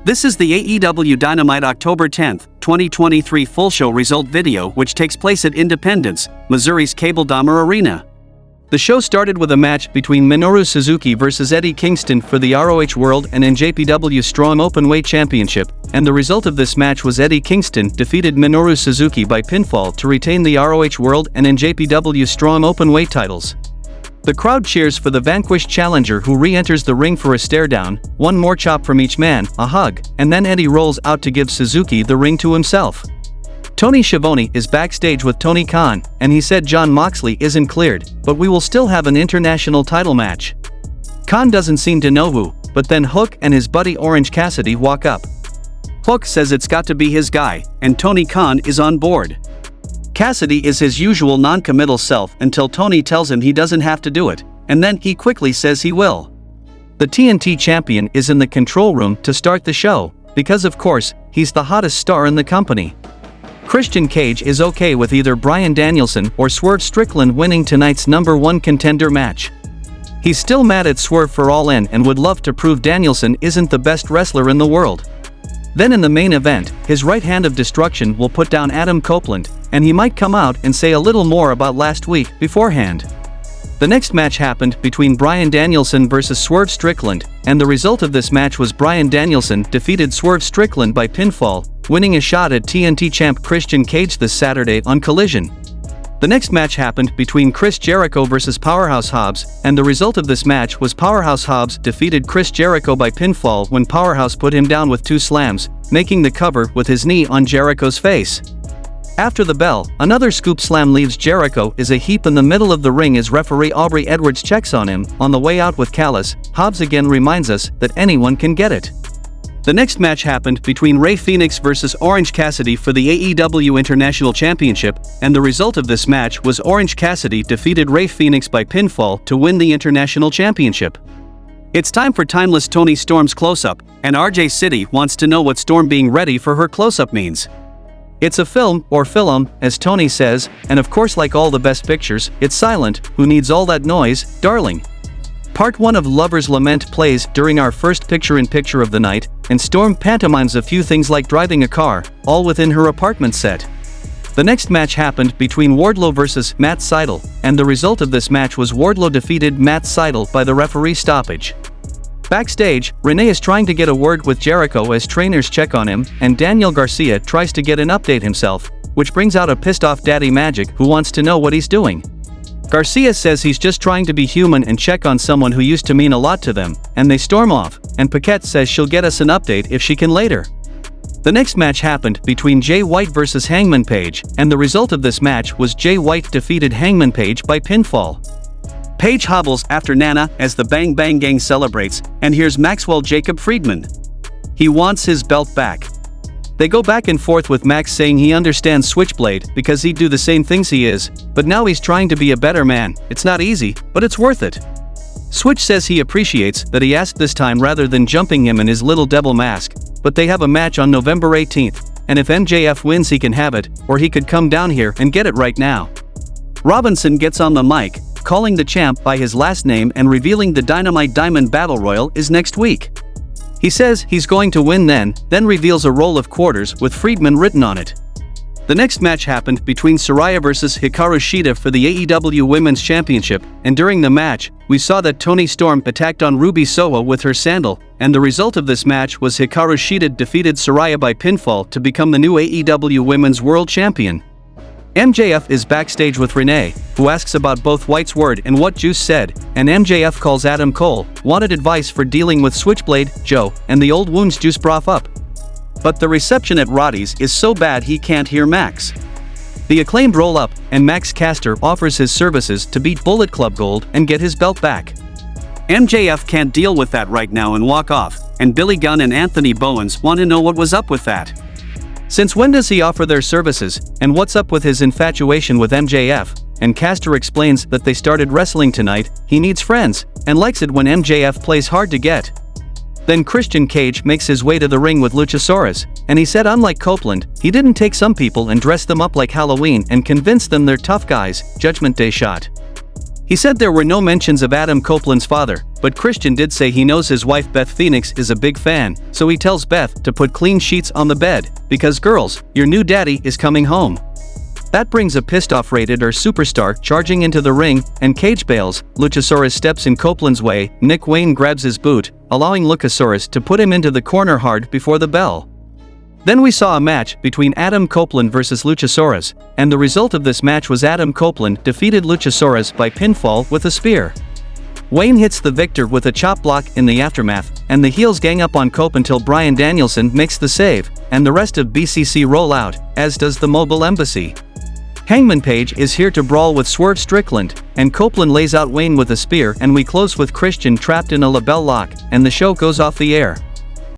This is the AEW Dynamite October 10, 2023 full show result video which takes place at Independence, Missouri's Cable Dahmer Arena. The show started with a match between Minoru Suzuki vs Eddie Kingston for the ROH World and NJPW Strong Openweight Championship, and the result of this match was Eddie Kingston defeated Minoru Suzuki by pinfall to retain the ROH World and NJPW Strong Openweight titles. The crowd cheers for the vanquished challenger who re-enters the ring for a stare-down, one more chop from each man, a hug, and then Eddie rolls out to give Suzuki the ring to himself. Tony Schiavone is backstage with Tony Khan, and he said Jon Moxley isn't cleared, but we will still have an international title match. Khan doesn't seem to know who, but then Hook and his buddy Orange Cassidy walk up. Hook says it's got to be his guy, and Tony Khan is on board. Cassidy is his usual non-committal self until Tony tells him he doesn't have to do it, and then he quickly says he will. The TNT champion is in the control room to start the show, because of course, he's the hottest star in the company. Christian Cage is okay with either Bryan Danielson or Swerve Strickland winning tonight's #1 contender match. He's still mad at Swerve for All In and would love to prove Danielson isn't the best wrestler in the world. Then in the main event, his right hand of destruction will put down Adam Copeland, and he might come out and say a little more about last week beforehand. The next match happened between Bryan Danielson vs Swerve Strickland, and the result of this match was Bryan Danielson defeated Swerve Strickland by pinfall, winning a shot at TNT champ Christian Cage this Saturday on Collision. The next match happened between Chris Jericho vs Powerhouse Hobbs, and the result of this match was Powerhouse Hobbs defeated Chris Jericho by pinfall when Powerhouse put him down with 2 slams, making the cover with his knee on Jericho's face. After the bell, another scoop slam leaves Jericho is a heap in the middle of the ring as referee Aubrey Edwards checks on him. On the way out with Callis, Hobbs again reminds us that anyone can get it. The next match happened between Rey Fenix vs Orange Cassidy for the AEW International Championship, and the result of this match was Orange Cassidy defeated Rey Fenix by pinfall to win the International Championship. It's time for Timeless Tony Storm's close-up, and RJ City wants to know what Storm being ready for her close-up means. It's a film, or film, as Tony says, and of course like all the best pictures, it's silent. Who needs all that noise, darling? Part 1 of Lover's Lament plays during our first picture-in-picture of the night, and Storm pantomimes a few things like driving a car, all within her apartment set. The next match happened between Wardlow vs Matt Sydal, and the result of this match was Wardlow defeated Matt Sydal by the referee stoppage. Backstage, Renee is trying to get a word with Jericho as trainers check on him, and Daniel Garcia tries to get an update himself, which brings out a pissed-off Daddy Magic who wants to know what he's doing. Garcia says he's just trying to be human and check on someone who used to mean a lot to them, and they storm off, and Paquette says she'll get us an update if she can later. The next match happened between Jay White vs Hangman Page, and the result of this match was Jay White defeated Hangman Page by pinfall. Page hobbles after Nana as the Bang Bang Gang celebrates, and here's Maxwell Jacob Friedman. He wants his belt back. They go back and forth with Max saying he understands Switchblade because he'd do the same things he is, but now he's trying to be a better man. It's not easy, but it's worth it. Switch says he appreciates that he asked this time rather than jumping him in his little devil mask, but they have a match on November 18th, and if MJF wins he can have it, or he could come down here and get it right now. Robinson gets on the mic, calling the champ by his last name and revealing the Dynamite Diamond Battle Royal is next week. He says he's going to win then reveals a roll of quarters with Friedman written on it. The next match happened between Saraya vs Hikaru Shida for the AEW Women's Championship, and during the match, we saw that Toni Storm attacked on Ruby Soho with her sandal, and the result of this match was Hikaru Shida defeated Saraya by pinfall to become the new AEW Women's World Champion. MJF is backstage with Renee, who asks about both White's word and what Juice said, and MJF calls Adam Cole, wanted advice for dealing with Switchblade, Joe, and the old wounds Juice brought up. But the reception at Roddy's is so bad he can't hear Max. The Acclaimed roll up, and Max Caster offers his services to beat Bullet Club Gold and get his belt back. MJF can't deal with that right now and walk off, and Billy Gunn and Anthony Bowens want to know what was up with that. Since when does he offer their services, and what's up with his infatuation with MJF? And Caster explains that they started wrestling tonight, he needs friends, and likes it when MJF plays hard to get. Then Christian Cage makes his way to the ring with Luchasaurus, and he said unlike Copeland, he didn't take some people and dress them up like Halloween and convince them they're tough guys. Judgment Day shot. He said there were no mentions of Adam Copeland's father, but Christian did say he knows his wife Beth Phoenix is a big fan, so he tells Beth to put clean sheets on the bed, because girls, your new daddy is coming home. That brings a pissed-off Rated R superstar charging into the ring, and Cage bails. Luchasaurus steps in Copeland's way. Nick Wayne grabs his boot, allowing Luchasaurus to put him into the corner hard before the bell. Then we saw a match between Adam Copeland versus Luchasaurus, and the result of this match was Adam Copeland defeated Luchasaurus by pinfall with a spear. Wayne hits the victor with a chop block in the aftermath, and the heels gang up on Cope until Bryan Danielson makes the save, and the rest of BCC roll out, as does the Mobile Embassy. Hangman Page is here to brawl with Swerve Strickland, and Copeland lays out Wayne with a spear, and we close with Christian trapped in a label lock, and the show goes off the air.